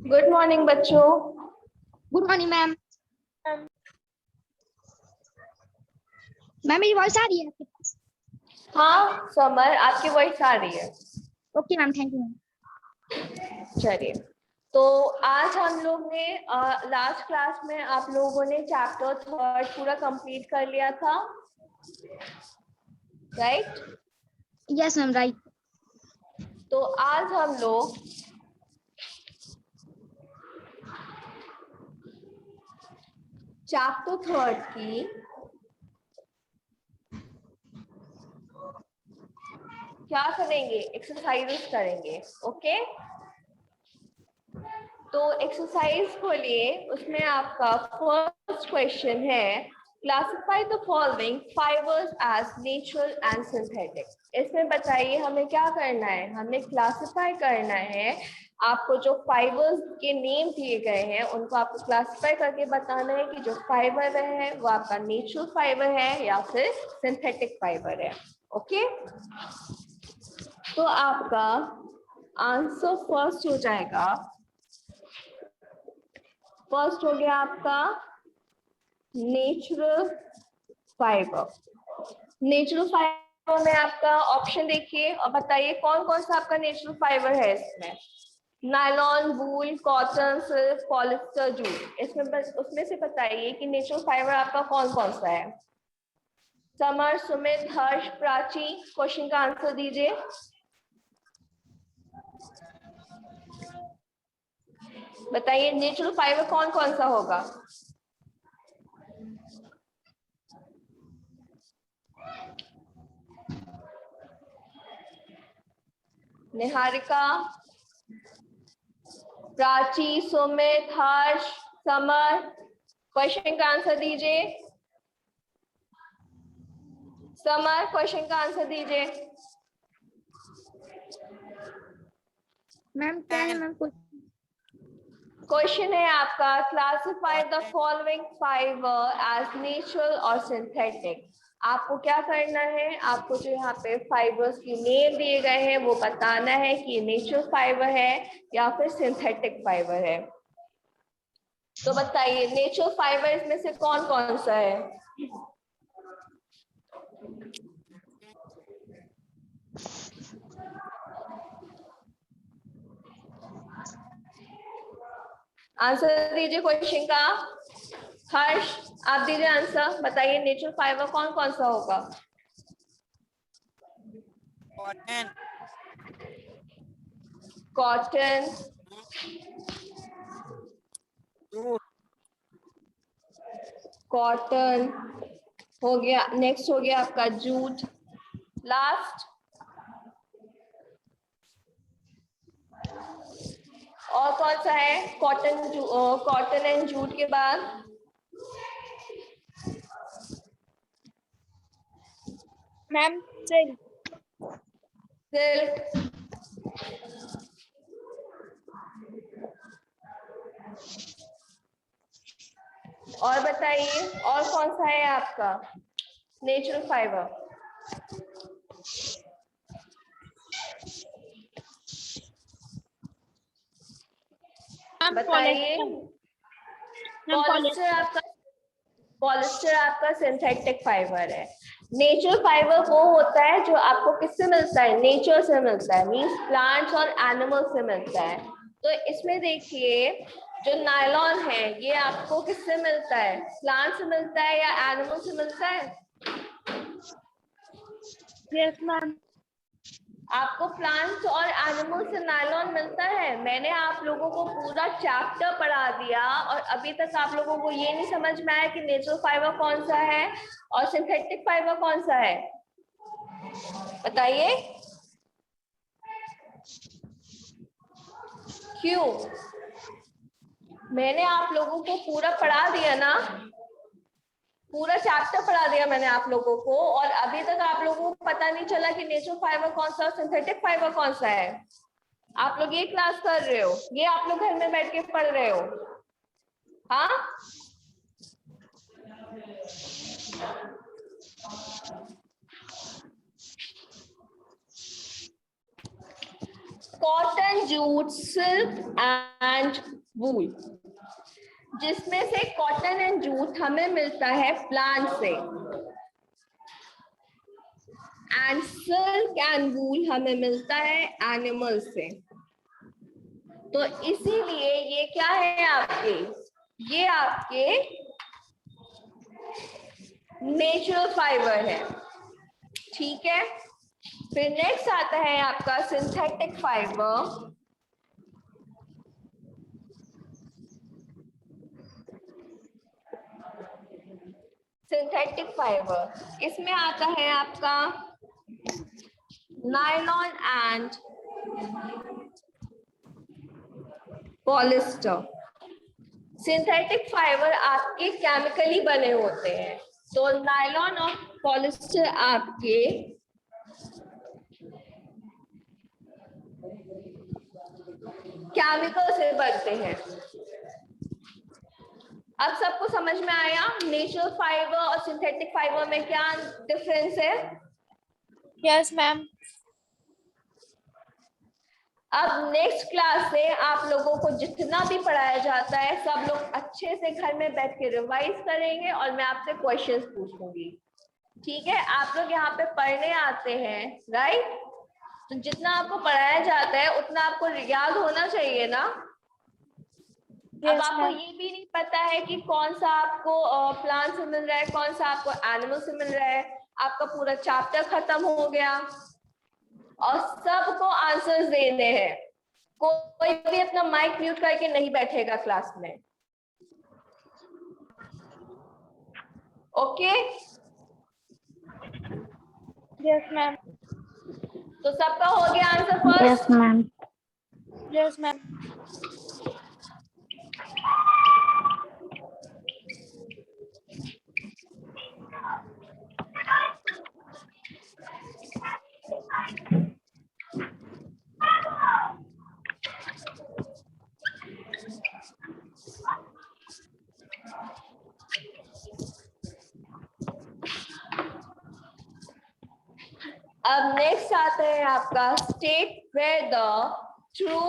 Good morning बच्चों। Good morning ma'am. Ma'am मेरी voice आ रही है आपके पास? हाँ समर, आपकी वॉइस आ रही है। Okay ma'am, thank you ma'am. चलिए, तो आज हम लोग ने लास्ट क्लास में आप लोगों ने चैप्टर 3 पूरा कंप्लीट कर लिया था, राइट? Yes ma'am, right. तो आज हम लोग चैप्टर 3 की क्या करेंगे, एक्सरसाइजेस करेंगे। ओके, तो एक्सरसाइज खोलिए, उसमें आपका फर्स्ट क्वेश्चन है, classify the following fibres as natural and synthetic. इसमें बताइए हमें क्या करना है, हमें क्लासिफाई करना है। आपको जो फाइबर्स के नेम दिए गए हैं उनको आपको क्लासिफाई करके बताना है कि जो फाइबर है वो आपका नेचुरल फाइबर है या फिर सिंथेटिक फाइबर है। ओके, तो आपका आंसर फर्स्ट हो जाएगा, फर्स्ट हो गया आपका नेचुरल फाइबर। नेचुरल फाइबर में आपका ऑप्शन देखिए और बताइए कौन कौन सा आपका नेचुरल फाइबर है इसमें। नायलॉन, वूल, कॉटन, सिल्क, पॉलिस्टर, जूट। इसमें बस उसमें से बताइए कि नेचुरल फाइबर आपका कौन कौन सा है। समर, सुमित, हर्ष, प्राची, क्वेश्चन का आंसर दीजिए। बताइए नेचुरल फाइबर कौन कौन सा होगा। निहारिका, प्राची, सुमित, हर्ष, समर, क्वेश्चन का आंसर दीजिए। समर, क्वेश्चन का आंसर दीजिए। मैम क्या है मैम? क्वेश्चन है आपका, classify the following fibre as natural और सिंथेटिक। आपको क्या करना है, आपको जो यहाँ पे फाइबर्स की नेम दिए गए हैं वो बताना है कि ये नेचुरल फाइबर है या फिर सिंथेटिक फाइबर है। तो बताइए नेचुरल फाइबर इसमें से कौन कौन सा है। आंसर दीजिए क्वेश्चन का। हर्ष, आप दीजिए आंसर, बताइए नेचुरल फाइबर कौन कौन सा होगा। कॉटन, कॉटन, जूट, कॉटन हो गया, नेक्स्ट हो गया आपका जूट, लास्ट और कौन सा है। कॉटन, कॉटन एंड जूट के बाद मैम सिल्क। सिल्क, और बताइए और कौन सा है आपका नेचुरल फाइबर। बताइए। पॉलिस्टर आपका सिंथेटिक फाइबर है। नेचुरल फाइबर वो होता है जो आपको किससे मिलता है, नेचर से मिलता है, मींस प्लांट्स और एनिमल से मिलता है। तो इसमें देखिए जो नायलॉन है ये आपको किससे मिलता है, प्लांट से मिलता है या एनिमल से मिलता है। Yes ma'am. आपको प्लांट्स और एनिमल से नायलॉन मिलता है। मैंने आप लोगों को पूरा चैप्टर पढ़ा दिया और अभी तक आप लोगों को ये नहीं समझ में आया कि नेचुरल फाइबर कौन सा है और सिंथेटिक फाइबर कौन सा है। बताइए क्यों। मैंने आप लोगों को पूरा पढ़ा दिया ना, पूरा चैप्टर पढ़ा दिया मैंने आप लोगों को और अभी तक आप लोगों को पता नहीं चला कि नेचुरल फाइबर कौन सा और सिंथेटिक फाइबर कौन सा है। आप लोग ये क्लास कर रहे हो, ये आप लोग घर में बैठ के पढ़ रहे हो। हाँ, cotton, jute, silk and wool. जिसमें से कॉटन एंड जूट हमें मिलता है प्लांट से, एंड सिल्क एंड वूल हमें मिलता है एनिमल से। तो इसीलिए ये क्या है आपके, ये आपके नेचुरल फाइबर है। ठीक है, फिर नेक्स्ट आता है आपका सिंथेटिक फाइबर। सिंथेटिक फाइबर, इसमें आता है आपका nylon and polyester. Synthetic fibre आपके केमिकली बने होते हैं, तो नायलॉन और पॉलिस्टर आपके केमिकल से बनते हैं। अब सबको समझ में आया नेचुरल फाइबर और सिंथेटिक फाइबर में क्या डिफरेंस है? Yes ma'am. अब नेक्स्ट क्लास से आप लोगों को जितना भी पढ़ाया जाता है सब लोग अच्छे से घर में बैठ के रिवाइज करेंगे और मैं आपसे क्वेश्चंस पूछूंगी। ठीक है, आप लोग यहाँ पे पढ़ने आते हैं, राइट? तो जितना आपको पढ़ाया जाता है उतना आपको याद होना चाहिए ना। अब आपको ये भी नहीं पता है कि कौन सा आपको प्लांट से मिल रहा है, कौन सा आपको एनिमल से मिल रहा है, आपका पूरा चैप्टर खत्म हो गया और सबको आंसर्स देने हैं। कोई भी अपना माइक म्यूट करके नहीं बैठेगा क्लास में। ओके? Yes ma'am. तो सबका हो गया answer first? Yes ma'am. Yes ma'am. अब नेक्स्ट आता है आपका state where the true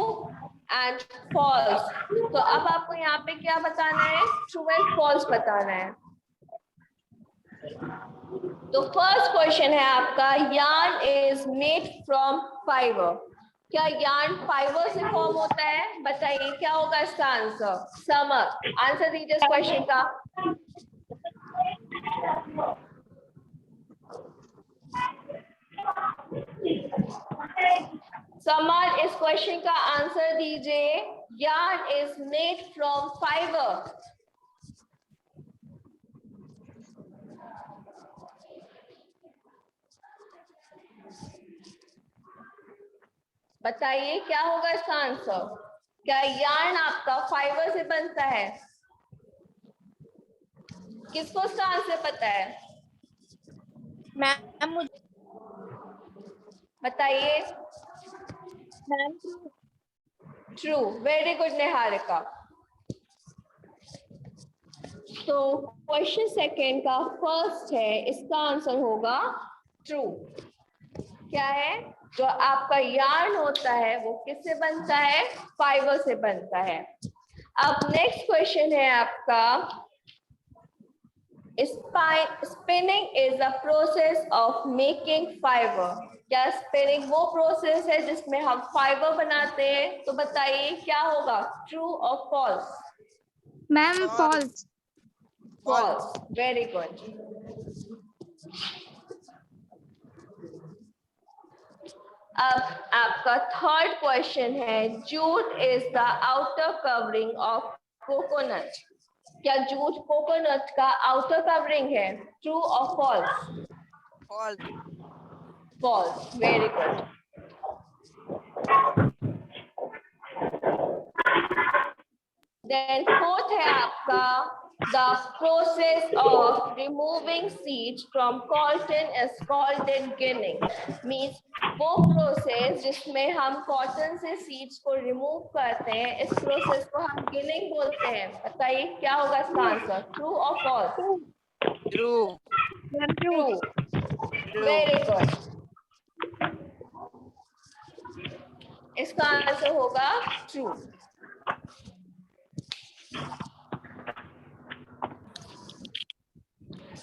and false. तो अब आपको यहाँ पे क्या बताना है? ट्रू एंड फॉल्स बताना है। तो फर्स्ट क्वेश्चन है आपका, yarn is made from fibre. क्या यार्न फाइबर से फॉर्म होता है? बताइए क्या होगा इसका आंसर। समर, आंसर दीजिए इस क्वेश्चन का। समर, इस क्वेश्चन का आंसर दीजिए। Yarn is made from fibre. बताइए क्या होगा इसका आंसर। क्या यार्न आपका फाइबर से बनता है? किसको इसका आंसर पता है? मैम मुझे बताइए। Ma'am true, very good Niharika. तो क्वेश्चन सेकेंड का फर्स्ट है, इसका आंसर होगा ट्रू। क्या है? जो आपका यार्न होता है वो किससे बनता है? फाइबर से बनता है। अब नेक्स्ट क्वेश्चन है आपका, spinning is the process of making fibre. क्या स्पिनिंग वो प्रोसेस है जिसमें हम फाइबर बनाते हैं? तो बताइए क्या होगा, ट्रू और false? Ma'am false. False, very good. अब आपका थर्ड क्वेश्चन है, jute is the outer covering of coconut. क्या जूट कोकोनट का आउटर कवरिंग है? ट्रू और false? False. False, very good. Then fourth है आपका, the process of removing seeds from cotton is called ginning. Means वो process जिसमें हम cotton से सीड्स को रिमूव करते हैं, इस प्रोसेस को हम गिनिंग बोलते हैं। बताइए क्या होगा इसका आंसर, ट्रू और false? True. True, True. Very good. इसका आंसर होगा ट्रू।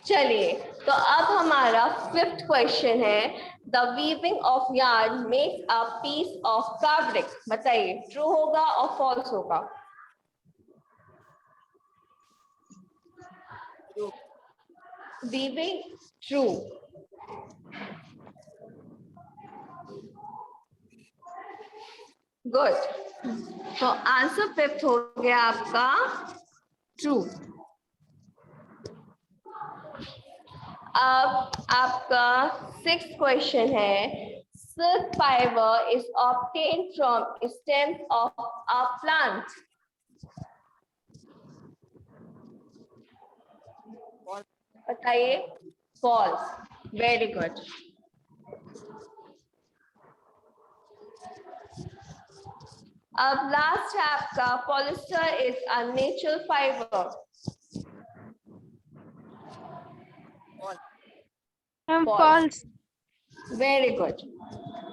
चलिए, तो अब हमारा 5th क्वेश्चन है, the weaving of yarn makes a piece of fabric. बताइए ट्रू होगा और फॉल्स होगा? True. Weaving true. गुड। तो आंसर 5th हो गया आपका ट्रू। अब आपका 6th क्वेश्चन है, silk fiber is obtained from stems of a plant। False. बताइए। फॉल्स। Very good. अब लास्ट है आपका, polyester is a natural fibre. False. False. Very good.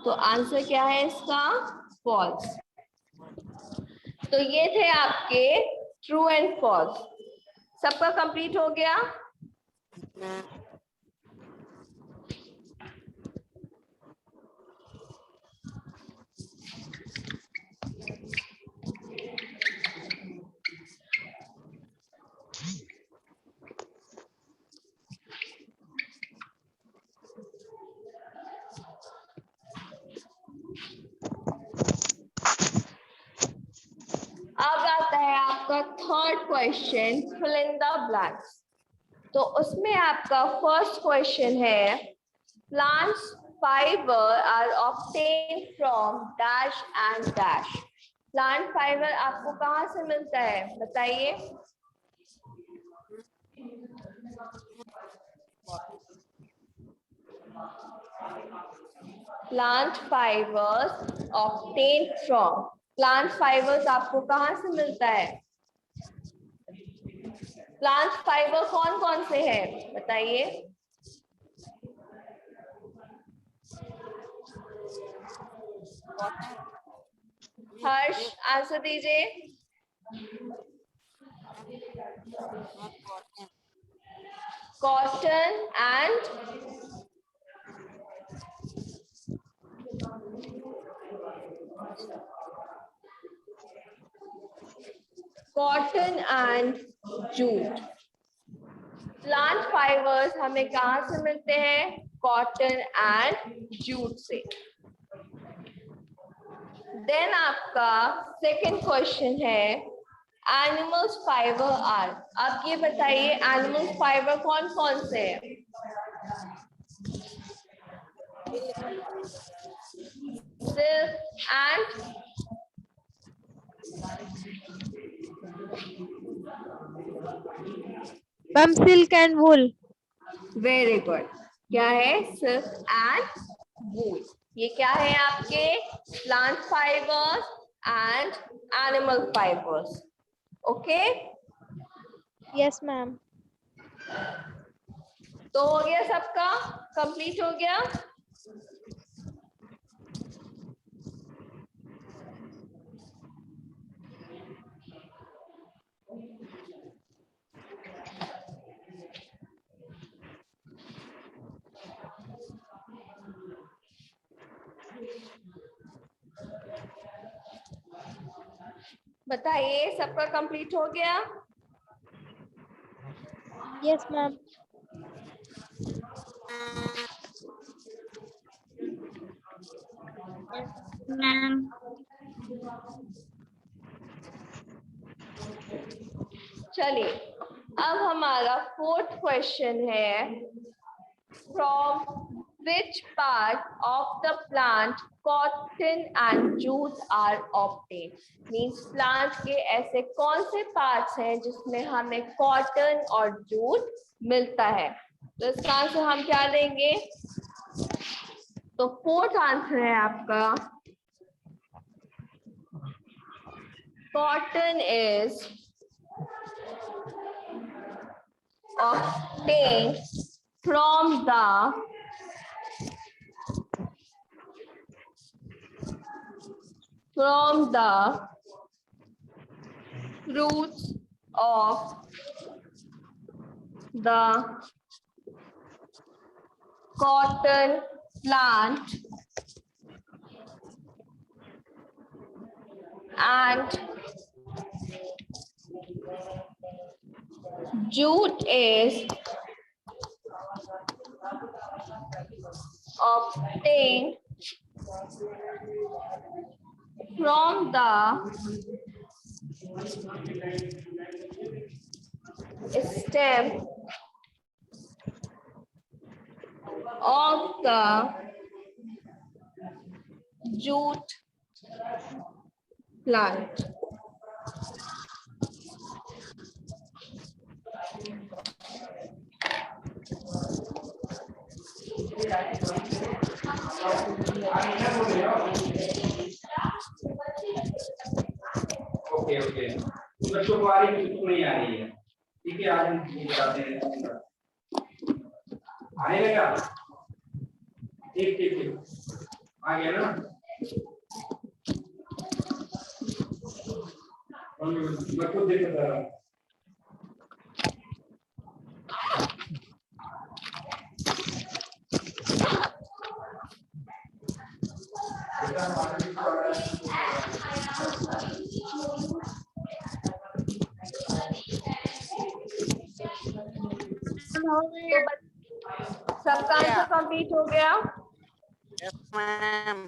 तो आंसर क्या है इसका? फॉल्स। तो ये थे आपके ट्रू एंड फॉल्स। सबका कंप्लीट हो गया? Ma'am. अब आता है आपका 3rd question, fill in the blanks. तो उसमें आपका फर्स्ट क्वेश्चन है, plants fibre are obtain from dash and dash. Plant fibre आपको कहाँ से मिलता है? बताइए। Plant fibres obtain from, plant fibres आपको कहाँ से मिलता है? प्लांट फाइबर कौन कौन से हैं बताइए। Cotton. हर्ष आंसर दीजिए। Not cotton. Cotton and cotton and jute. Plant fibres हमें कहां से मिलते हैं? कॉटन एंड जूट से। देन आपका सेकंड क्वेश्चन है, एनिमल्स फाइबर आर। आप ये बताइए एनिमल्स फाइबर कौन कौन से हैं? Silk and Ma'am, silk and wool. Very good. क्या है? Silk and wool. ये क्या है आपके? Plant fibres and animal fibres. Okay, Yes, ma'am. तो हो गया सबका? कंप्लीट हो गया? बताइए सबका कंप्लीट हो गया? Yes, ma'am. मैम चलिए, अब हमारा 4th क्वेश्चन है, from which part of the plant cotton and jute are obtain. Means plant के ऐसे कौन से पार्ट्स हैं जिसमें हमें कॉटन और जूट मिलता है? तो इसका आंसर हम क्या देंगे? तो 4th आंसर है आपका, cotton is obtained from the from the roots of the cotton plant and jute is obtained from the stem of the jute plant. Okay okay बच्चों को आ रही है नहीं आ रही है ठीक है आज हम बताते हैं आने लगा ठीक ठीक ठीक आ गया ना बच्चों देख रहा हूं सबका आंसर कंप्लीट हो गया। Yes, ma'am.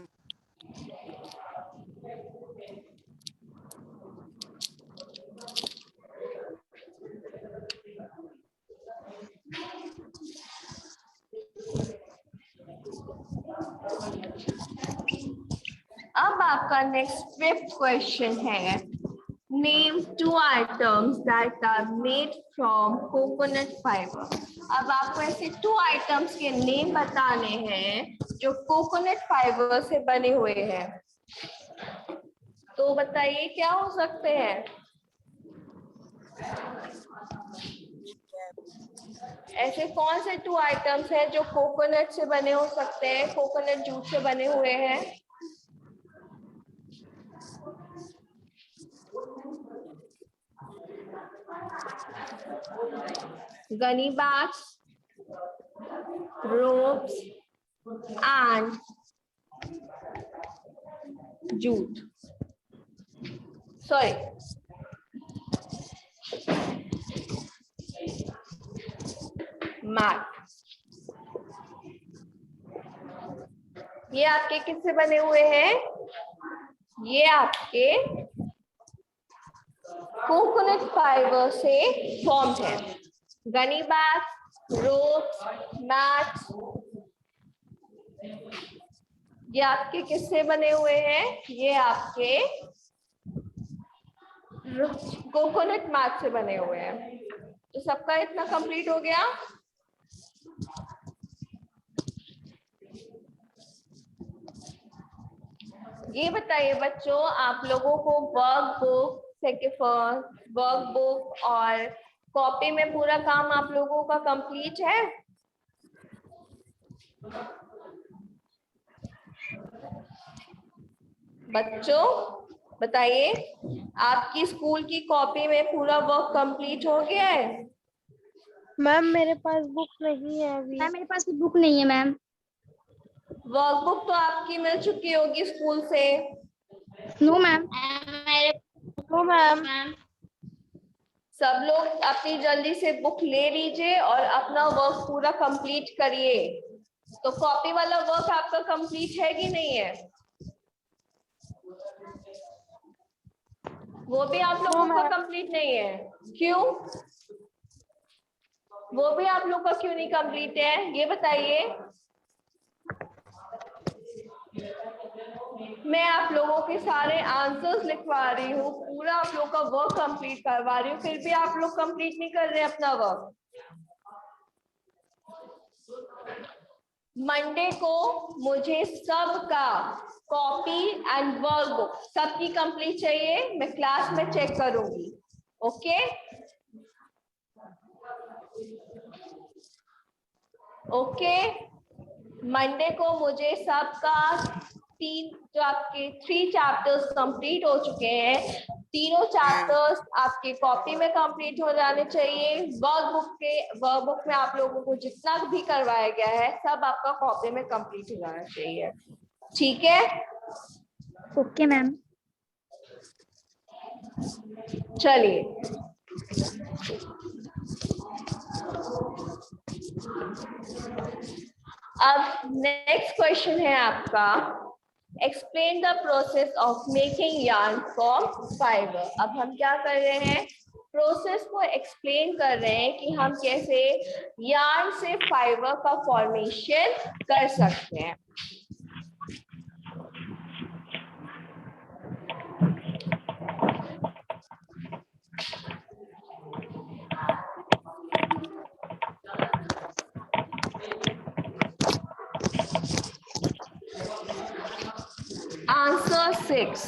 अब आपका नेक्स्ट 5th क्वेश्चन है name 2 items that are made from coconut fibre. अब आपको ऐसे 2 आइटम्स के नेम बताने हैं जो कोकोनट फाइबर से बने हुए हैं। तो बताइए क्या हो सकते हैं। ऐसे कौन से 2 आइटम्स हैं जो कोकोनट से बने हो सकते हैं, कोकोनट जूस से बने हुए हैं। Gunny bags, ropes and jute. Sorry. Mat. ये आपके किससे बने हुए हैं। ये आपके कोकोनट फाइबर से फॉर्म्ड है। गनी बैग्स, रोप्स, मैट्स, ये आपके किससे बने हुए हैं। ये आपके कोकोनट मैट से बने हुए हैं। तो सबका इतना कंप्लीट हो गया। ये बताइए बच्चों, आप लोगों को वर्क बुक और कॉपी में पूरा काम आप लोगों का कंप्लीट है। बच्चों बताइए, आपकी स्कूल की कॉपी में पूरा वर्क कंप्लीट हो गया है। मैम मेरे पास बुक नहीं है अभी। मैम मेरे पास बुक नहीं है मैम। वर्कबुक तो आपकी मिल चुकी होगी स्कूल से। No ma'am. No ma'am. सब लोग अपनी जल्दी से बुक ले लीजिए और अपना वर्क पूरा कंप्लीट करिए। तो कॉपी वाला वर्क आपका कंप्लीट है कि नहीं है। वो भी आप लोगों का कंप्लीट नहीं है। क्यों। वो भी आप लोग का क्यों नहीं कंप्लीट है, ये बताइए। मैं आप लोगों के सारे आंसर्स लिखवा रही हूँ, पूरा आप लोग का वर्क कंप्लीट करवा रही हूँ, फिर भी आप लोग कंप्लीट नहीं कर रहे अपना वर्क। मंडे को मुझे सबका कॉपी एंड वर्कबुक सबकी कंप्लीट चाहिए। मैं क्लास में चेक करूंगी। Okay okay. मंडे को मुझे सबका जो आपके 3 चैप्टर्स कंप्लीट हो चुके हैं, तीनों चैप्टर्स आपके कॉपी में कंप्लीट हो जाने चाहिए। वर्कबुक में आप लोगों को जितना भी करवाया गया है सब आपका कॉपी में कंप्लीट हो जाना चाहिए, ठीक है? Okay ma'am. चलिए, अब नेक्स्ट क्वेश्चन है आपका, explain the process of making yarn from fibre. अब हम क्या कर रहे हैं, प्रोसेस को एक्सप्लेन कर रहे हैं कि हम कैसे यार्न से फाइबर का फॉर्मेशन कर सकते हैं। Answer 6.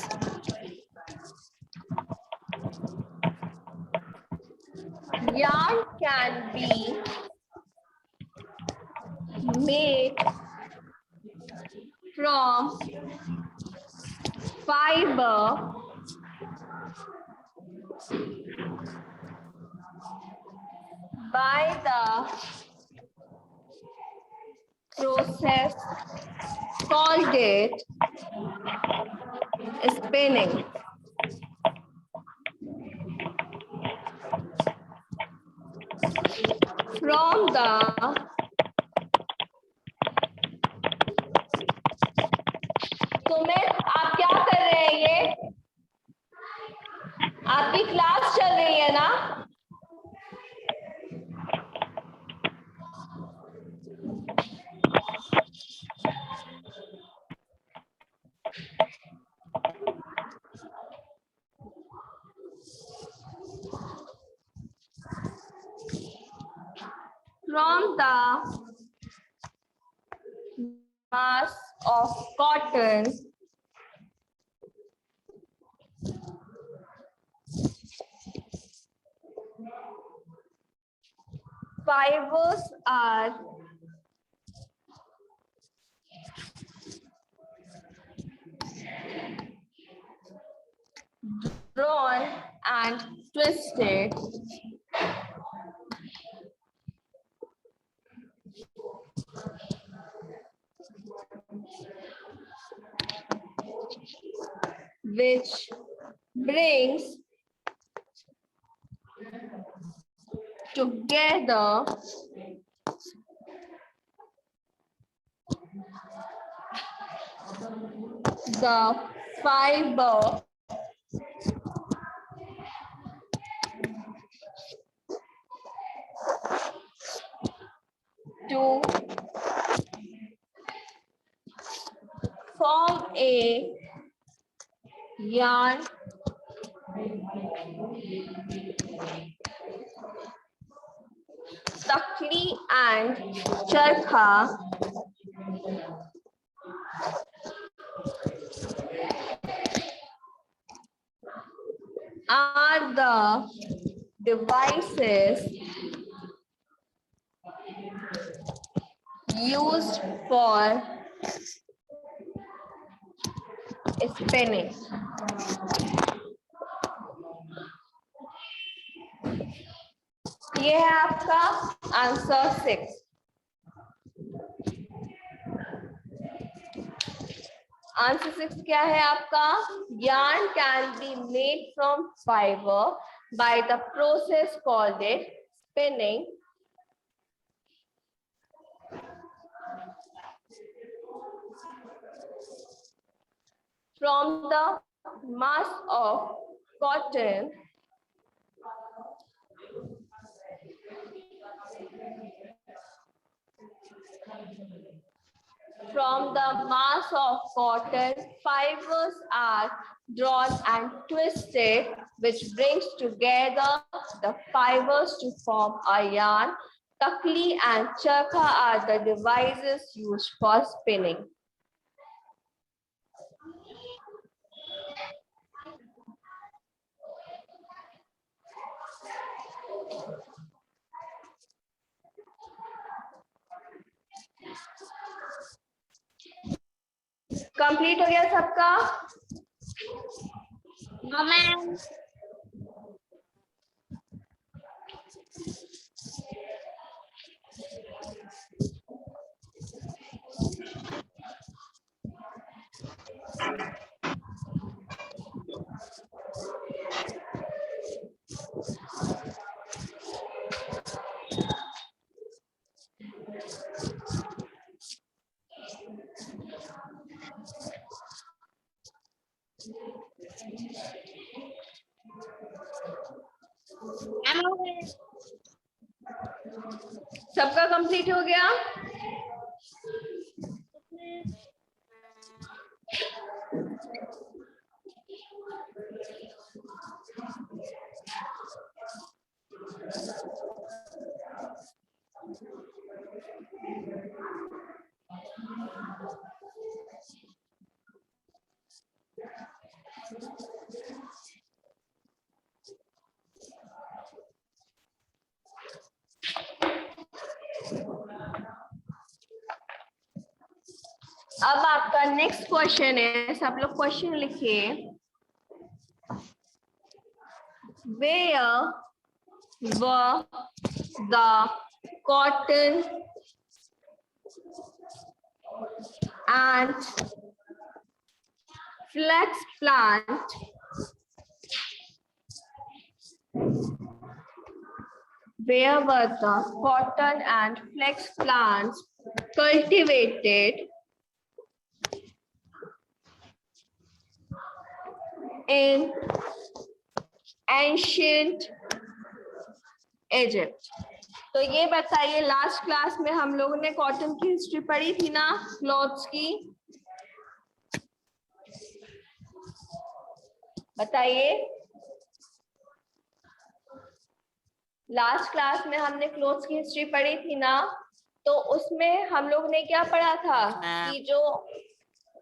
Yarn can be made from fiber by the process called it spinning. From the आप क्या कर रहे हैं, ये आपकी क्लास चल रही है ना? From the mass of cotton, fibers are drawn and twisted which brings together the fiber to form a yarn Takli and Charkha are the devices used for spinning. ये है आपका आंसर 6। आंसर 6 क्या है आपका? yarn can be made from fiber by the process called it spinning. From the mass of cotton fibers are drawn and twisted, which brings together the fibers to form a yarn. Takli and charkha are the devices used for spinning. Complete complete हो गया सबका? No ma'am. Ma'am हो गया। सबका complete हो गया? अब आपका नेक्स्ट क्वेश्चन है, सब लोग क्वेश्चन लिखिए। Where were the cotton and flax plant cultivated in ancient Egypt? तो ये बताइए, लास्ट क्लास में हम लोगों ने कॉटन की हिस्ट्री पढ़ी थी ना, क्लॉथ्स की। बताइए, लास्ट क्लास में हमने क्लॉथ्स की हिस्ट्री पढ़ी थी ना, तो उसमें हम लोग ने क्या पढ़ा था कि जो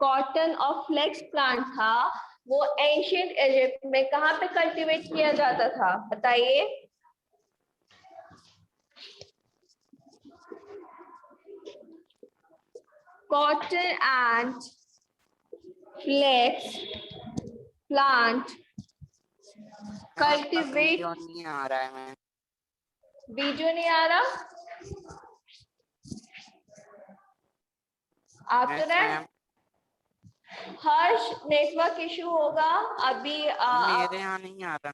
कॉटन और फ्लेक्स प्लांट था वो एंशिएंट इजिप्ट में कहाँ पे कल्टीवेट किया जाता था? बताइए। Cotton and flax plant cultivate. नहीं आ रहा है मैम। वीडियो नहीं आ रहा? After that Harsh, network issue होगा अभी। मेरे यहाँ नहीं आ रहा।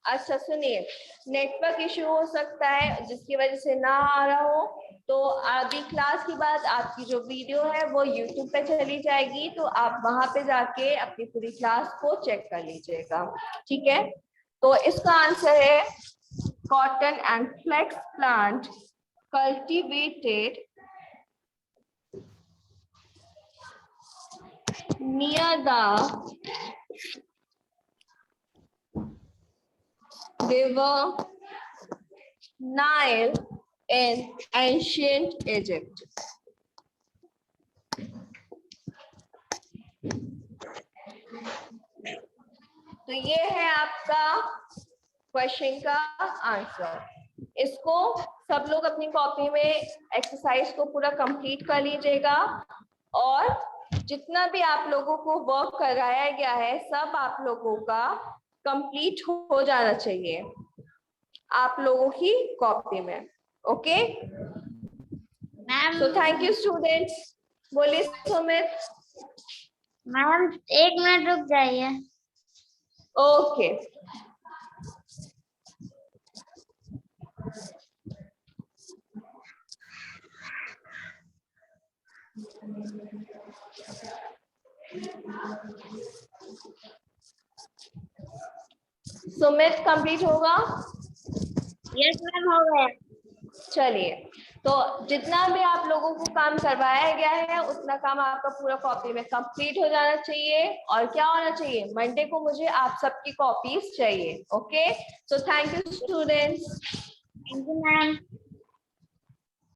अच्छा सुनिए, नेटवर्क इशू हो सकता है जिसकी वजह से ना आ रहा हो, तो अभी क्लास के बाद आपकी जो वीडियो है वो यूट्यूब पे चली जाएगी, तो आप वहां पे जाके अपनी पूरी क्लास को चेक कर लीजिएगा, ठीक है? तो इसका आंसर है cotton and flax plant cultivated near the river Nile in ancient Egypt. तो ये है आपका क्वेश्चन का आंसर। इसको सब लोग अपनी कॉपी में एक्सरसाइज को पूरा कंप्लीट कर लीजिएगा, और जितना भी आप लोगों को वर्क कराया गया है सब आप लोगों का कंप्लीट हो जाना चाहिए आप लोगों की कॉपी में। Okay ma'am. So thank you students. बोलिए सुमित। मैम 1 मिनट रुक जाइए। ओके सुमित कंप्लीट होगा? यस मैम हो गया। चलिए, तो जितना भी आप लोगों को काम करवाया गया है उतना काम आपका पूरा कॉपी में कंप्लीट हो जाना चाहिए। और क्या होना चाहिए, मंडे को मुझे आप सबकी कॉपीज चाहिए। Okay so thank you students. Thank you ma'am.